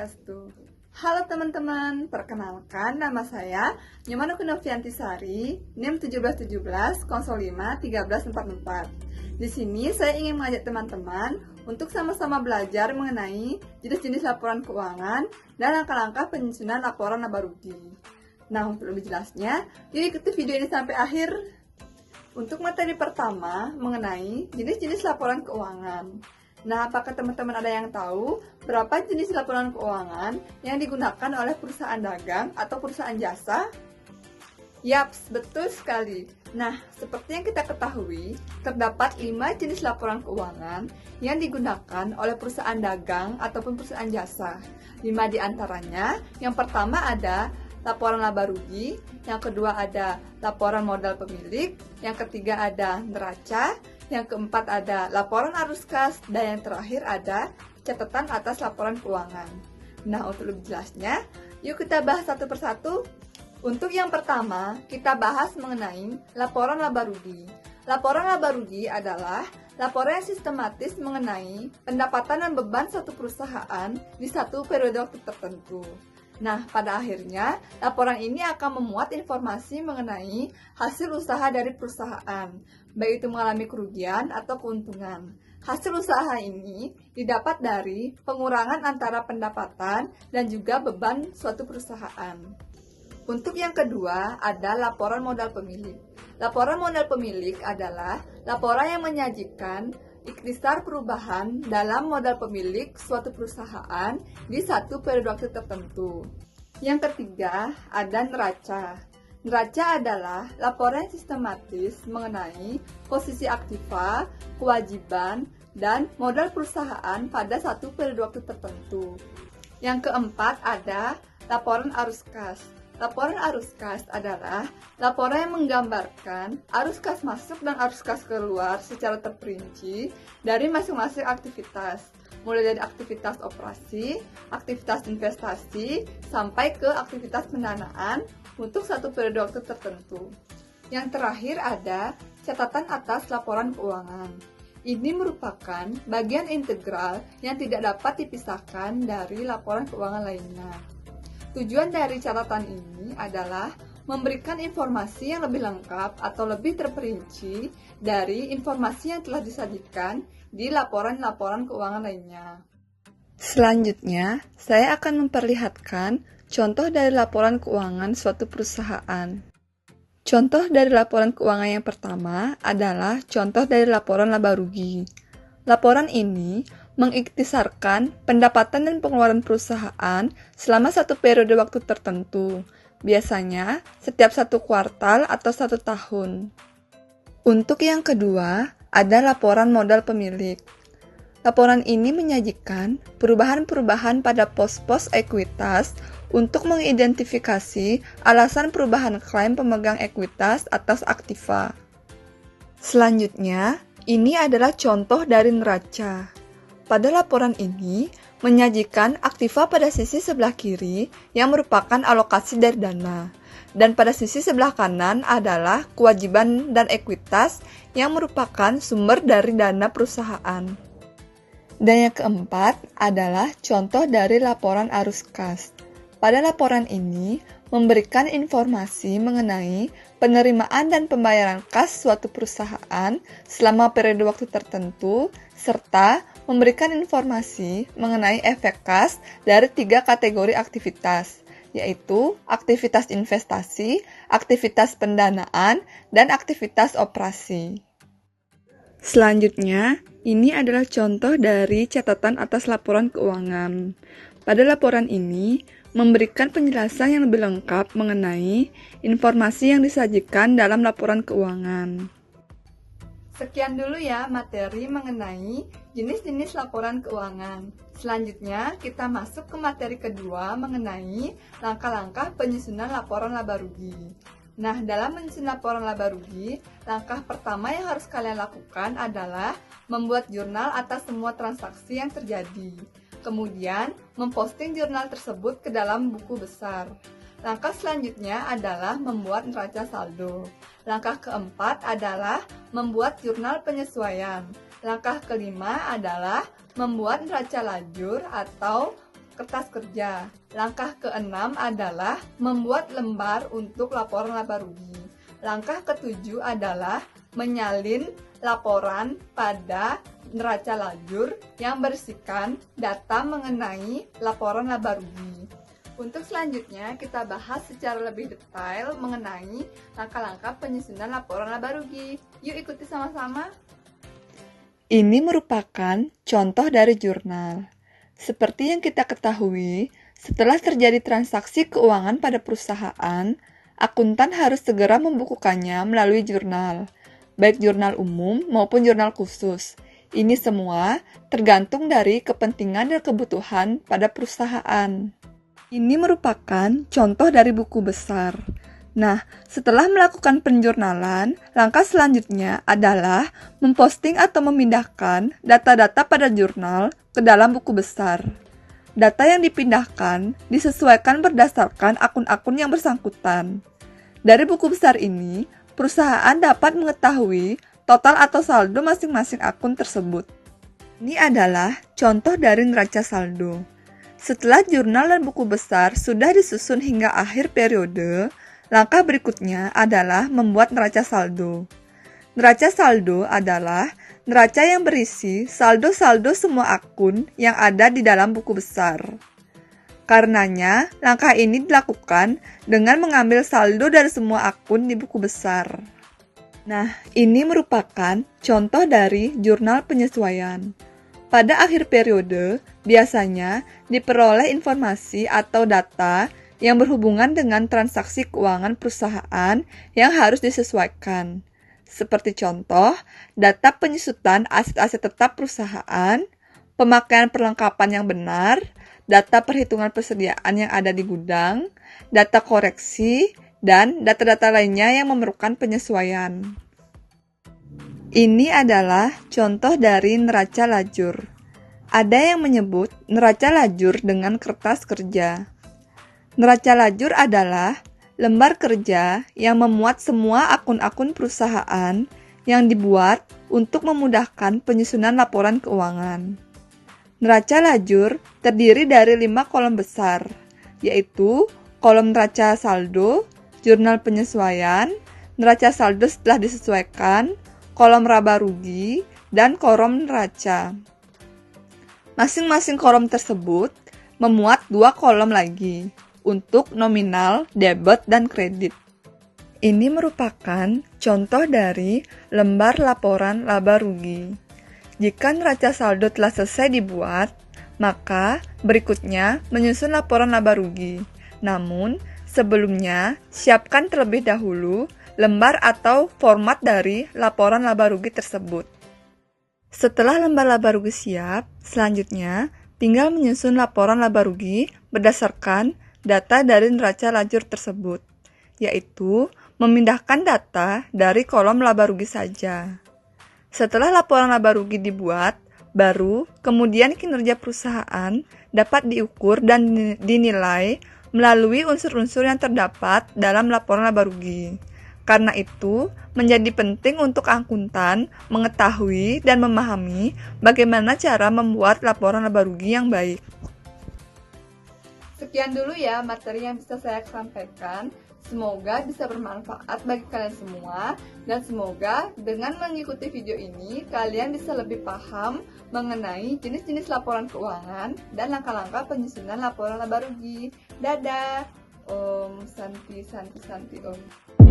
Swastiastu. Halo teman-teman, perkenalkan nama saya Nyoman Noviantisari, NIM 1717 05 1344. Di sini saya ingin mengajak teman-teman untuk sama-sama belajar mengenai jenis-jenis laporan keuangan dan langkah-langkah penyusunan laporan laba rugi. Nah, untuk lebih jelasnya, yuk ikuti video ini sampai akhir. Untuk materi pertama mengenai jenis-jenis laporan keuangan. Nah, apakah teman-teman ada yang tahu berapa jenis laporan keuangan yang digunakan oleh perusahaan dagang atau perusahaan jasa? Yaps, betul sekali. Nah, seperti yang kita ketahui, terdapat 5 jenis laporan keuangan yang digunakan oleh perusahaan dagang ataupun perusahaan jasa. 5 di antaranya, yang pertama ada laporan laba rugi, yang kedua ada laporan modal pemilik, yang ketiga ada neraca, yang keempat ada laporan arus kas, dan yang terakhir ada catatan atas laporan keuangan. Nah, untuk lebih jelasnya, yuk kita bahas satu persatu. Untuk yang pertama, kita bahas mengenai laporan laba rugi. Laporan laba rugi adalah laporan yang sistematis mengenai pendapatan dan beban suatu perusahaan di satu periode waktu tertentu. Nah, pada akhirnya, laporan ini akan memuat informasi mengenai hasil usaha dari perusahaan, baik itu mengalami kerugian atau keuntungan. Hasil usaha ini didapat dari pengurangan antara pendapatan dan juga beban suatu perusahaan. Untuk yang kedua, ada laporan modal pemilik. Laporan modal pemilik adalah laporan yang menyajikan ikhtisar perubahan dalam modal pemilik suatu perusahaan di satu periode waktu tertentu. Yang ketiga, ada neraca. Neraca adalah laporan sistematis mengenai posisi aktiva, kewajiban, dan modal perusahaan pada satu periode waktu tertentu. Yang keempat, ada laporan arus kas. Laporan arus kas adalah laporan yang menggambarkan arus kas masuk dan arus kas keluar secara terperinci dari masing-masing aktivitas, mulai dari aktivitas operasi, aktivitas investasi, sampai ke aktivitas pendanaan untuk satu periode waktu tertentu. Yang terakhir ada catatan atas laporan keuangan. Ini merupakan bagian integral yang tidak dapat dipisahkan dari laporan keuangan lainnya. Tujuan dari catatan ini adalah memberikan informasi yang lebih lengkap atau lebih terperinci dari informasi yang telah disajikan di laporan-laporan keuangan lainnya. Selanjutnya, saya akan memperlihatkan contoh dari laporan keuangan suatu perusahaan. Contoh dari laporan keuangan yang pertama adalah contoh dari laporan laba rugi. Laporan ini mengikhtisarkan pendapatan dan pengeluaran perusahaan selama satu periode waktu tertentu, biasanya setiap satu kuartal atau satu tahun. Untuk yang kedua, ada laporan modal pemilik. Laporan ini menyajikan perubahan-perubahan pada pos-pos ekuitas untuk mengidentifikasi alasan perubahan klaim pemegang ekuitas atas aktiva. Selanjutnya, ini adalah contoh dari neraca. Pada laporan ini, menyajikan aktiva pada sisi sebelah kiri yang merupakan alokasi dari dana, dan pada sisi sebelah kanan adalah kewajiban dan ekuitas yang merupakan sumber dari dana perusahaan. Dan yang keempat adalah contoh dari laporan arus kas. Pada laporan ini, memberikan informasi mengenai penerimaan dan pembayaran kas suatu perusahaan selama periode waktu tertentu, serta memberikan informasi mengenai efek kas dari 3 kategori aktivitas, yaitu aktivitas investasi, aktivitas pendanaan, dan aktivitas operasi. Selanjutnya, ini adalah contoh dari catatan atas laporan keuangan. Pada laporan ini, memberikan penjelasan yang lebih lengkap mengenai informasi yang disajikan dalam laporan keuangan. Sekian dulu ya materi mengenai jenis-jenis laporan keuangan. Selanjutnya, kita masuk ke materi kedua mengenai langkah-langkah penyusunan laporan laba rugi. Nah, dalam menyusun laporan laba rugi, langkah pertama yang harus kalian lakukan adalah membuat jurnal atas semua transaksi yang terjadi. Kemudian, memposting jurnal tersebut ke dalam buku besar. Langkah selanjutnya adalah membuat neraca saldo. Langkah keempat adalah membuat jurnal penyesuaian. Langkah kelima adalah membuat neraca lajur atau kertas kerja. Langkah keenam adalah membuat lembar untuk laporan laba rugi. Langkah ketujuh adalah menyalin laporan pada neraca lajur yang berisikan data mengenai laporan laba rugi. Untuk selanjutnya, kita bahas secara lebih detail mengenai langkah-langkah penyusunan laporan laba rugi. Yuk ikuti sama-sama. Ini merupakan contoh dari jurnal. Seperti yang kita ketahui, setelah terjadi transaksi keuangan pada perusahaan, akuntan harus segera membukukannya melalui jurnal, baik jurnal umum maupun jurnal khusus. Ini semua tergantung dari kepentingan dan kebutuhan pada perusahaan. Ini merupakan contoh dari buku besar. Nah, setelah melakukan penjurnalan, langkah selanjutnya adalah memposting atau memindahkan data-data pada jurnal ke dalam buku besar. Data yang dipindahkan disesuaikan berdasarkan akun-akun yang bersangkutan. Dari buku besar ini, perusahaan dapat mengetahui total atau saldo masing-masing akun tersebut. Ini adalah contoh dari neraca saldo. Setelah jurnal dan buku besar sudah disusun hingga akhir periode, langkah berikutnya adalah membuat neraca saldo. Neraca saldo adalah neraca yang berisi saldo-saldo semua akun yang ada di dalam buku besar. Karenanya, langkah ini dilakukan dengan mengambil saldo dari semua akun di buku besar. Nah, ini merupakan contoh dari jurnal penyesuaian. Pada akhir periode, biasanya diperoleh informasi atau data yang berhubungan dengan transaksi keuangan perusahaan yang harus disesuaikan. Seperti contoh, data penyusutan aset-aset tetap perusahaan, pemakaian perlengkapan yang benar, data perhitungan persediaan yang ada di gudang, data koreksi, dan data-data lainnya yang memerlukan penyesuaian. Ini adalah contoh dari neraca lajur. Ada yang menyebut neraca lajur dengan kertas kerja. Neraca lajur adalah lembar kerja yang memuat semua akun-akun perusahaan yang dibuat untuk memudahkan penyusunan laporan keuangan. Neraca lajur terdiri dari 5 kolom besar, yaitu kolom neraca saldo, jurnal penyesuaian, neraca saldo setelah disesuaikan, kolom laba rugi, dan kolom neraca. Masing-masing kolom tersebut memuat 2 kolom lagi untuk nominal, debit, dan kredit. Ini merupakan contoh dari lembar laporan laba rugi. Jika neraca saldo telah selesai dibuat, maka berikutnya menyusun laporan laba rugi. Namun, sebelumnya siapkan terlebih dahulu lembar atau format dari laporan laba rugi tersebut. Setelah lembar laba rugi siap, selanjutnya tinggal menyusun laporan laba rugi berdasarkan data dari neraca lajur tersebut, yaitu memindahkan data dari kolom laba rugi saja. Setelah laporan laba rugi dibuat, baru kemudian kinerja perusahaan dapat diukur dan dinilai melalui unsur-unsur yang terdapat dalam laporan laba rugi. Karena itu, menjadi penting untuk akuntan mengetahui dan memahami bagaimana cara membuat laporan laba rugi yang baik. Sekian dulu ya materi yang bisa saya sampaikan. Semoga bisa bermanfaat bagi kalian semua. Dan semoga dengan mengikuti video ini, kalian bisa lebih paham mengenai jenis-jenis laporan keuangan dan langkah-langkah penyusunan laporan laba rugi. Dadah! Om Santi Santi Santi Om.